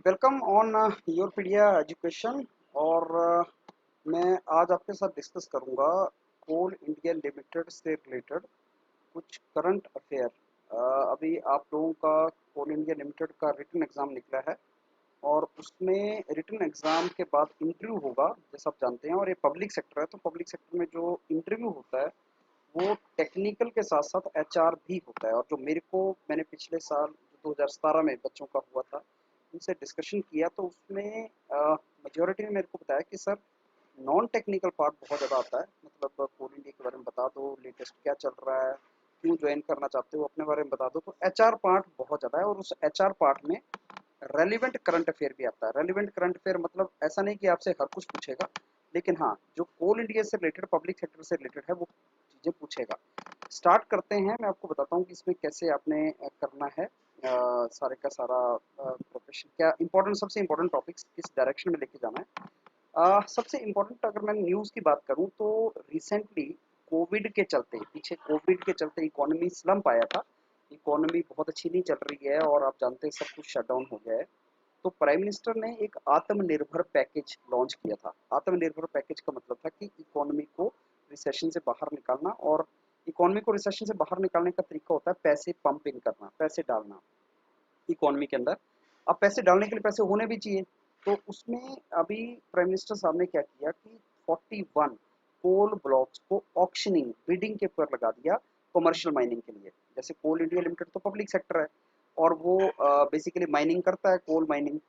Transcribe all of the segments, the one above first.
Welcome on योरपीडिया education. और मैं आज आपके साथ डिस्कस करूंगा कोल इंडिया लिमिटेड से रिलेटेड कुछ करंट अफेयर। अभी आप लोगों का कोल इंडिया लिमिटेड का रिटन एग्ज़ाम निकला है और उसमें रिटन एग्ज़ाम के बाद इंटरव्यू होगा, जैसा आप जानते हैं। और ये पब्लिक सेक्टर है, तो पब्लिक सेक्टर में जो इंटरव्यू होता है वो टेक्निकल के साथ साथ एचआर भी होता है। और जो मैंने पिछले साल 2017 में बच्चों का हुआ था, उनसे डिस्कशन किया, तो उसमें मेजोरिटी ने मेरे को बताया कि सर नॉन टेक्निकल पार्ट बहुत ज़्यादा आता है। मतलब कोल इंडिया के बारे में बता दो, लेटेस्ट क्या चल रहा है, क्यों ज्वाइन करना चाहते हो, अपने बारे में बता दो। तो एचआर पार्ट बहुत ज़्यादा है और उस एचआर पार्ट में रेलिवेंट करंट अफेयर भी आता है। रेलिवेंट करंट अफेयर मतलब ऐसा नहीं कि आपसे हर कुछ पूछेगा, लेकिन हाँ, जो कोल इंडिया से रिलेटेड, पब्लिक सेक्टर से रिलेटेड है, वो चीज़ें पूछेगा। स्टार्ट करते हैं। मैं आपको बताता हूँ कि इसमें कैसे आपने करना है। सारे का सारा प्रोफेशन क्या इंपॉर्टेंट, सबसे इंपॉर्टेंट टॉपिक्स किस डायरेक्शन में लेके जाना है। सबसे इम्पोर्टेंट अगर मैं न्यूज़ की बात करूं तो रिसेंटली कोविड के चलते, पीछे कोविड के चलते इकोनॉमी स्लम्प आया था। इकोनॉमी बहुत अच्छी नहीं चल रही है और आप जानते हैं सब कुछ शट डाउन हो गया है। तो प्राइम मिनिस्टर ने एक आत्मनिर्भर पैकेज लॉन्च किया था। आत्मनिर्भर पैकेज का मतलब था कि इकोनॉमी को रिसेशन से बाहर निकालना। और इकोनॉमी को रिसेशन से बाहर निकालने का तरीका होता है पैसे पंप इन करना, पैसे डालना इकोनॉमी के अंदर। अब पैसे डालने के लिए पैसे होने भी चाहिए। तो उसमें अभी प्राइम मिनिस्टर साहब ने क्या किया कि 41 कोल ब्लॉक्स को ऑक्शनिंग, बिडिंग के ऊपर लगा दिया कमर्शियल माइनिंग के लिए। जैसे कोल इंडिया लिमिटेड तो पब्लिक सेक्टर है और वो बेसिकली माइनिंग करता है, कोल माइनिंग।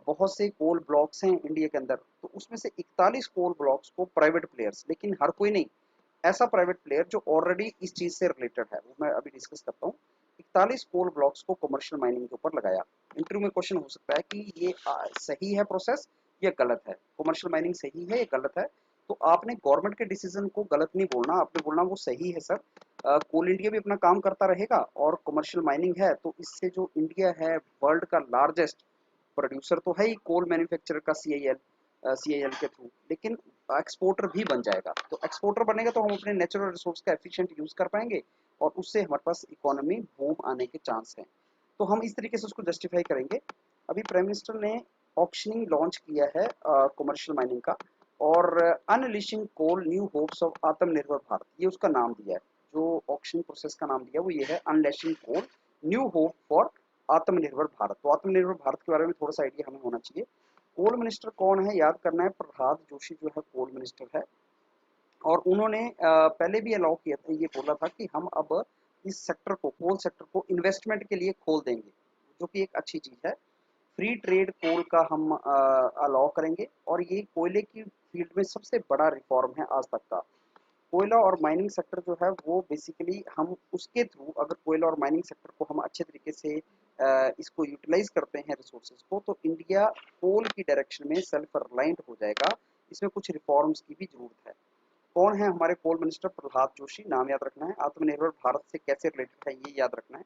बहुत से कोल ब्लॉक्स हैं इंडिया के अंदर, तो उसमें से 41 कोल ब्लॉक्स को प्राइवेट प्लेयर्स, लेकिन हर कोई नहीं, ऐसा प्राइवेट प्लेयर जो ऑलरेडी इस चीज से रिलेटेड है, वो मैं अभी डिस्कस करता हूँ। 41 कोल ब्लॉक्स को कमर्शियल माइनिंग के ऊपर लगाया। इंटरव्यू में क्वेश्चन हो सकता है कि ये सही है प्रोसेस या गलत है, कमर्शियल माइनिंग सही है या गलत है। तो आपने गवर्नमेंट के डिसीजन को गलत नहीं बोलना, आपने बोलना वो सही है सर। कोल इंडिया भी अपना काम करता रहेगा और कमर्शियल माइनिंग है, तो इससे जो इंडिया है वर्ल्ड का लार्जेस्ट प्रोड्यूसर तो है ही कोल मैन्युफैक्चरर का, सी आई एल के थ्रू, लेकिन एक्सपोर्टर भी बन जाएगा। तो एक्सपोर्टर बनेगा तो हम अपने नेचुरल रिसोर्स का एफिशिएंट यूज कर पाएंगे और उससे हमारे पास इकोनॉमी बूम आने के चांस हैं। तो हम इस तरीके से उसको जस्टिफाई करेंगे। अभी प्राइम मिनिस्टर ने ऑक्शनिंग लॉन्च किया है कमर्शियल माइनिंग का। और unleashing coal new hopes of Atmanirbhar Bharat, ये उसका नाम दिया है। जो ऑक्शन प्रोसेस का नाम दिया वो ये है, अनलैशिंग कोल न्यू होप फॉर आत्मनिर्भर भारत। तो आत्मनिर्भर भारत के बारे में थोड़ा सा आइडिया हमें होना चाहिए। कोल मिनिस्टर कौन है, याद करना है, प्रहलाद जोशी जो है कोल मिनिस्टर है। और उन्होंने पहले भी अलाउ किया था, ये बोला था कि हम अब इस सेक्टर को, कोल सेक्टर को इन्वेस्टमेंट के लिए खोल देंगे, जो कि एक अच्छी चीज़ है। फ्री ट्रेड कोल का हम अलाउ करेंगे और ये कोयले की फील्ड में सबसे बड़ा रिफॉर्म है आज तक का। कोयला और माइनिंग सेक्टर जो है वो बेसिकली हम उसके थ्रू, अगर कोयला और माइनिंग सेक्टर को हम अच्छे तरीके से इसको यूटिलाइज करते हैं रिसोर्सेज को, तो इंडिया कोल की डायरेक्शन में सेल्फ रिलायंट हो जाएगा। इसमें कुछ रिफॉर्म्स की भी जरूरत है। कौन है हमारे कोल मिनिस्टर, प्रहलाद जोशी, नाम याद रखना है। आत्मनिर्भर भारत से कैसे रिलेटेड है ये याद रखना है।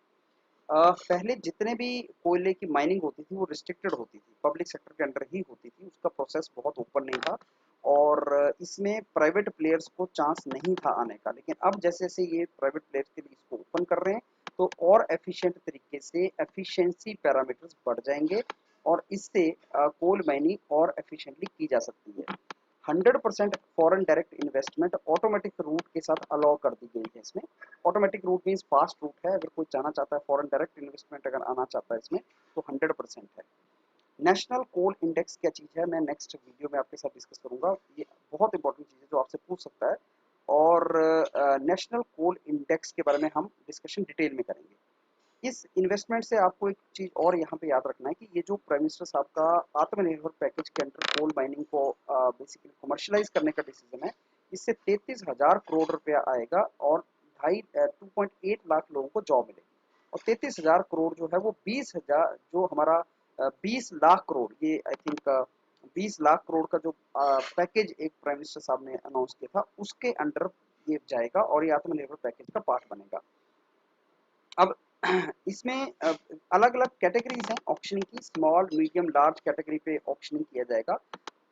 पहले जितने भी कोयले की माइनिंग होती थी वो रिस्ट्रिक्टेड होती थी, पब्लिक सेक्टर के अंडर ही होती थी, उसका प्रोसेस बहुत ओपन नहीं था और इसमें प्राइवेट प्लेयर्स को चांस नहीं था आने का। लेकिन अब जैसे जैसे ये प्राइवेट प्लेयर्स के लिए इसको ओपन कर रहे हैं, तो और एफिशिएंट तरीके से एफिशिएंसी पैरामीटर्स बढ़ जाएंगे और इससे कोल माइनिंग और एफिशिएंटली की जा सकती है। 100% foreign direct investment automatic route के साथ अलाउ कर दी गई है इसमें। Automatic route means fast route है, अगर कोई जाना चाहता है फॉरेन डायरेक्ट इन्वेस्टमेंट अगर आना चाहता है इसमें, तो 100% है। नेशनल कोल इंडेक्स क्या चीज़ है, मैं नेक्स्ट वीडियो में आपके साथ डिस्कस करूंगा। ये बहुत इंपॉर्टेंट चीज़ है जो आपसे पूछ सकता है। और नेशनल कोल इंडेक्स के बारे में हम डिस्कशन डिटेल में करेंगे। इस इन्वेस्टमेंट से आपको एक चीज़ और यहाँ पे याद रखना है कि ये जो प्राइम मिनिस्टर साहब का आत्मनिर्भर पैकेज के अंडर कोल माइनिंग को बेसिकली कमर्शलाइज करने का डिसीजन है, इससे 33,000 करोड़ रुपया आएगा और 2.8 लाख लोगों को जॉब मिलेगी। और 33,000 करोड़ जो है वो 20,000, जो हमारा 20 लाख करोड़, ये आई थिंक 20 लाख करोड़ का जो पैकेज एक प्राइम मिनिस्टर साहब ने अनाउंस किया था, उसके अंडर ये जाएगा और ये आत्मनिर्भर पैकेज का पार्ट बनेगा। अब इसमें अलग अलग कैटेगरीज हैं ऑक्शनिंग की, स्मॉल मीडियम लार्ज कैटेगरी पे ऑक्शनिंग किया जाएगा।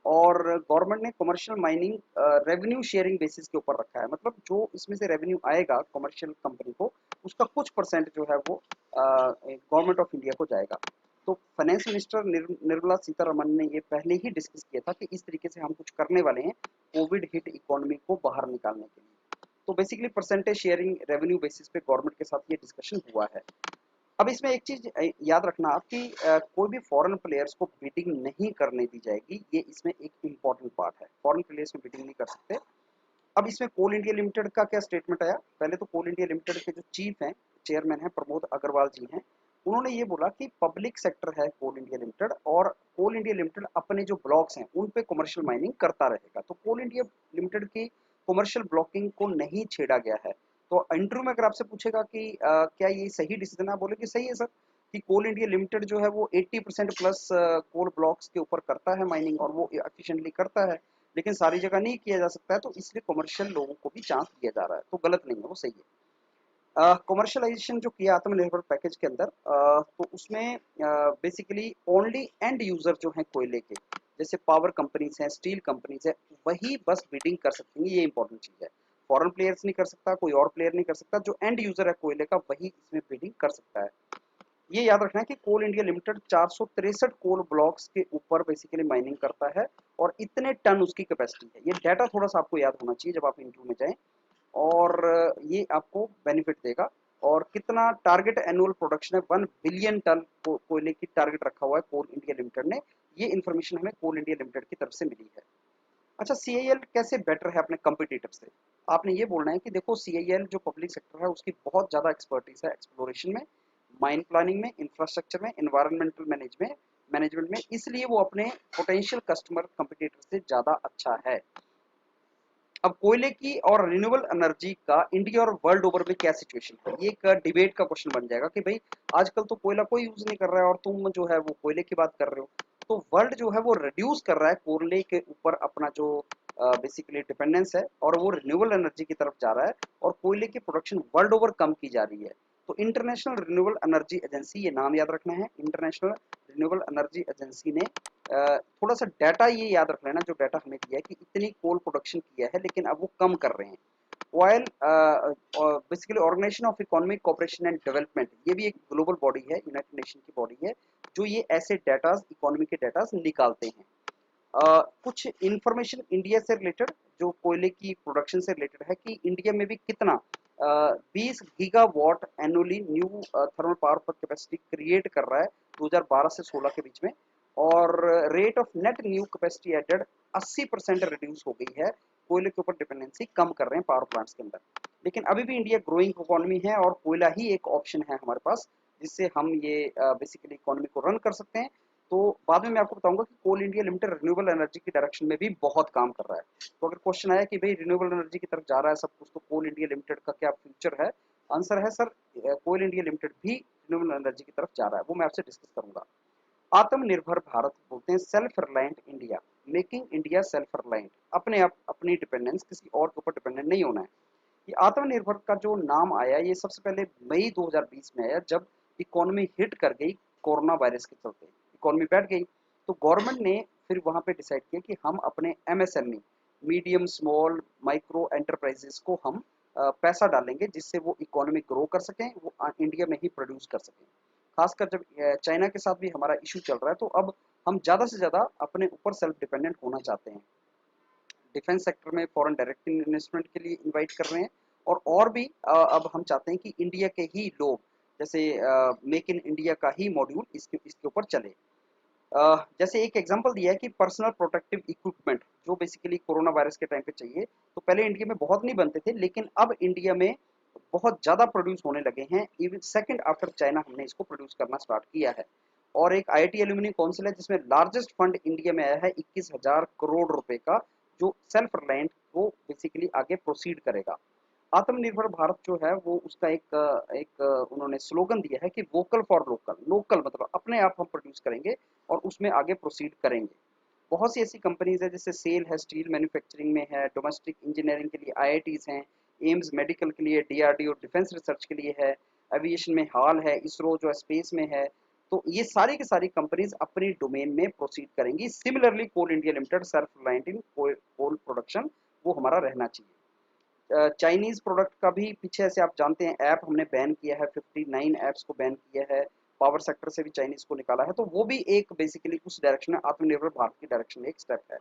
और गवर्नमेंट ने commercial mining revenue sharing basis के ऊपर रखा है, मतलब जो इसमें से रेवेन्यू आएगा कमर्शियल कंपनी को, उसका कुछ परसेंट जो है वो गवर्नमेंट ऑफ इंडिया को जाएगा। तो फाइनेंस मिनिस्टर निर्मला सीतारमन ने ये पहले ही डिस्कस किया था कि इस तरीके से हम कुछ करने वाले हैं कोविड हिट इकोनॉमी को बाहर निकालने के लिए। तो basically percentage sharing revenue basis पे गवर्नमेंट के साथ ये डिस्कशन हुआ है। अब इसमें एक चीज याद रखना आप कि कोई भी फॉरेन प्लेयर्स को बिडिंग नहीं करने दी जाएगी, ये इसमें एक इम्पॉर्टेंट पार्ट है। फॉरेन प्लेयर्स में बिडिंग नहीं कर सकते। अब इसमें कोल इंडिया लिमिटेड का क्या स्टेटमेंट आया? पहले तो कोल इंडिया लिमिटेड के जो चीफ हैं, चेयरमैन हैं, प्रमोद अग्रवाल जी हैं, उन्होंने ये बोला कि पब्लिक सेक्टर है कोल इंडिया लिमिटेड और कोल इंडिया लिमिटेड अपने जो ब्लॉक्स हैं उन पे कमर्शियल माइनिंग करता रहेगा। तो कोल इंडिया लिमिटेड की कमर्शियल ब्लॉकिंग को नहीं छेड़ा गया है। तो इंटरव्यू में अगर आपसे पूछेगा कि क्या ये सही डिसीजन है, आप बोले कि सही है सर, कि कोल इंडिया लिमिटेड जो है वो 80% प्लस कोल ब्लॉक्स के ऊपर करता है माइनिंग और वो एफिशिएंटली करता है, लेकिन सारी जगह नहीं किया जा सकता है, तो इसलिए कमर्शियल लोगों को भी चांस दिया जा रहा है। तो गलत नहीं है, वो सही है। कमर्शलाइजेशन जो किया आत्मनिर्भर पैकेज के अंदर, तो उसमें बेसिकली ओनली एंड यूजर जो हैं कोयले के, जैसे पावर कंपनीज हैं, स्टील कंपनीज है, वही बस बिडिंग कर सकती हैं। ये इंपॉर्टेंट चीज है। फॉरेन प्लेयर्स नहीं कर सकता, कोई और प्लेयर नहीं कर सकता। जो एंड यूजर है कोयले का वही इसमें बिडिंग कर सकता है। ये याद रखना है कि कोल इंडिया लिमिटेड 463 कोल ब्लॉक्स के ऊपर बेसिकली माइनिंग करता है और इतने टन उसकी कैपेसिटी है। ये डाटा थोड़ा सा आपको याद होना चाहिए जब आप इंटरव्यू में जाएं, और ये आपको बेनिफिट देगा। और कितना टारगेट एनुअल प्रोडक्शन है, 1 बिलियन टन कोयले की टारगेट रखा हुआ है कोल इंडिया लिमिटेड ने। ये इन्फॉर्मेशन हमें कोल इंडिया लिमिटेड की तरफ से मिली है। अच्छा, सीआईएल कैसे बेटर है अपने कंपिटिटर से? आपने ये बोलना है कि देखो सीआईएल जो पब्लिक सेक्टर है उसकी बहुत ज़्यादा एक्सपर्टीज है एक्सप्लोरेशन में, माइन प्लानिंग में, इंफ्रास्ट्रक्चर में, इन्वायरमेंटल मैनेजमेंट में, इसलिए वो अपने पोटेंशियल कस्टमर कंपिटिटर से ज़्यादा अच्छा है। अब कोयले की और रिन्यूएबल एनर्जी का इंडिया और वर्ल्ड ओवर में क्या सिचुएशन है, ये एक डिबेट का क्वेश्चन बन जाएगा कि भाई आजकल तो कोयला कोई यूज नहीं कर रहा है और तुम जो है वो कोयले की बात कर रहे हो। तो वर्ल्ड जो है वो रिड्यूस कर रहा है कोयले के ऊपर अपना जो बेसिकली डिपेंडेंस है, और वो रिन्यूएबल एनर्जी की तरफ जा रहा है, और कोयले की प्रोडक्शन वर्ल्ड ओवर कम की जा रही है। तो इंटरनेशनल रिन्यूएबल एनर्जी एजेंसी, ये नाम याद रखना है, इंटरनेशनल रिन्यूएबल एनर्जी एजेंसी ने थोड़ा सा डाटा ये याद रख लेना, जो डाटा हमें दिया है कि इतनी कोल प्रोडक्शन किया है लेकिन अब वो कम कर रहे हैं। ऑयल basically organisation of economic cooperation and development, ये भी एक ग्लोबल बॉडी है, यूनाइटेड नेशन की बॉडी है, जो ये ऐसे डाटाज, इकोनॉमी के डाटाज निकालते हैं। कुछ इंफॉर्मेशन इंडिया से रिलेटेड, जो कोयले की प्रोडक्शन से रिलेटेड है, कि इंडिया में भी कितना 20 gigawatt annually new thermal power पर कैपेसिटी क्रिएट कर रहा है 2012 से 16 के बीच में, और rate of net new capacity added 80% reduce हो गई है। कोयले के ऊपर डिपेंडेंसी कम कर रहे हैं पावर प्लांट्स के अंदर। लेकिन अभी भी इंडिया ग्रोइंग इकोनॉमी है और कोयला ही एक ऑप्शन है हमारे पास, जिससे हम ये बेसिकली इकोनॉमी को रन कर सकते हैं। तो बाद में मैं आपको बताऊंगा कि कोल इंडिया लिमिटेड रिन्यूएबल एनर्जी की डायरेक्शन में भी बहुत काम कर रहा है। तो अगर क्वेश्चन आया कि भाई रिन्यूएबल एनर्जी की तरफ जा रहा है सब कुछ, तो कोल इंडिया लिमिटेड का क्या फ्यूचर है? आंसर है सर, कोल इंडिया लिमिटेड भी रिन्यूएबल एनर्जी की तरफ जा रहा है, वो मैं आपसे डिस्कस करूंगा। आत्मनिर्भर भारत बोलते हैं self reliant India, making India self reliant, अपने आप अपनी डिपेंडेंस, किसी और के ऊपर डिपेंडेंट नहीं होना है। ये आत्मनिर्भर का जो नाम आया, ये सबसे पहले मई 2020 में आया, जब इकोनॉमी हिट कर गई कोरोना वायरस के चलते, इकोनॉमी बैठ गई। तो गवर्नमेंट ने फिर वहां पे डिसाइड किया कि हम अपने MSME, medium small micro enterprises को हम पैसा डालेंगे, जिससे वो इकोनॉमी ग्रो कर सकें, वो इंडिया में ही प्रोड्यूस कर सकें। खासकर जब चाइना के साथ भी हमारा इशू चल रहा है, तो अब हम ज़्यादा से ज़्यादा अपने ऊपर सेल्फ डिपेंडेंट होना चाहते हैं। डिफेंस सेक्टर में फॉरेन डायरेक्ट इन्वेस्टमेंट के लिए इनवाइट कर रहे हैं, और भी अब हम चाहते हैं कि इंडिया के ही लोग, जैसे मेक इन इंडिया का ही मॉड्यूल इसके इसके ऊपर चले। जैसे एक एग्जांपल दिया है कि पर्सनल प्रोटेक्टिव इक्विपमेंट, जो बेसिकली कोरोना वायरस के टाइम पे चाहिए, तो पहले इंडिया में बहुत नहीं बनते थे, लेकिन अब इंडिया में बहुत ज़्यादा प्रोड्यूस होने लगे हैं। इवन सेकंड आफ्टर चाइना हमने इसको प्रोड्यूस करना स्टार्ट किया है। और एक आईआईटी एल्यूमिनी काउंसिल है, जिसमें लार्जेस्ट फंड इंडिया में आया है 21,000 करोड़ रुपए का, जो सेल्फ रिलायंट को बेसिकली आगे प्रोसीड करेगा। आत्मनिर्भर भारत जो है वो उसका एक उन्होंने स्लोगन दिया है कि वोकल फॉर लोकल, लोकल मतलब अपने आप हम प्रोड्यूस करेंगे और उसमें आगे प्रोसीड करेंगे। बहुत सी ऐसी कंपनीज है, जैसे सेल है, स्टील मैन्युफैक्चरिंग में है, डोमेस्टिक इंजीनियरिंग के लिए आईआईटीज हैं, एम्स मेडिकल के लिए, डीआरडीओ डिफेंस रिसर्च के लिए है, एविएशन में हाल है, इसरो जो स्पेस में है। तो ये सारी की सारी कंपनीज अपनी डोमेन में प्रोसीड करेंगी। सिमिलरली कोल इंडिया लिमिटेड सेल्फ रिलायंट इन कोल प्रोडक्शन, वो हमारा रहना चाहिए। चाइनीज प्रोडक्ट का भी पीछे, ऐसे आप जानते हैं, ऐप हमने बैन किया है, 59 ऐप्स को बैन किया है। पावर सेक्टर से भी चाइनीज को निकाला है, तो वो भी एक बेसिकली उस डायरेक्शन में आत्मनिर्भर भारत की डायरेक्शन में एक स्टेप है।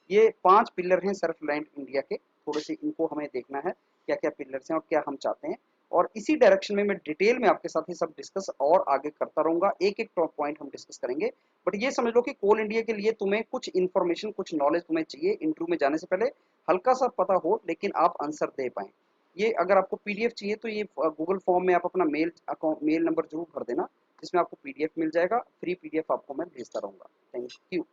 ये 5 पिलर हैं सेल्फ रिलायंट इंडिया के, थोड़े से इनको हमें देखना है क्या क्या पिलर्स हैं और क्या हम चाहते हैं, और इसी डायरेक्शन में मैं डिटेल में आपके साथ ये सब डिस्कस और आगे करता रहूंगा, एक एक टॉप पॉइंट हम डिस्कस करेंगे। बट ये समझ लो कि कोल इंडिया के लिए तुम्हें कुछ इन्फॉर्मेशन, कुछ नॉलेज तुम्हें चाहिए इंटरव्यू में जाने से पहले, हल्का सा पता हो लेकिन आप आंसर दे पाए। ये अगर आपको पीडीएफ चाहिए तो ये गूगल फॉर्म में आप अपना मेल अकाउंट, मेल नंबर जरूर भर देना, जिसमें आपको पीडीएफ मिल जाएगा, फ्री पीडीएफ आपको मैं भेजता रहूंगा। Thank you.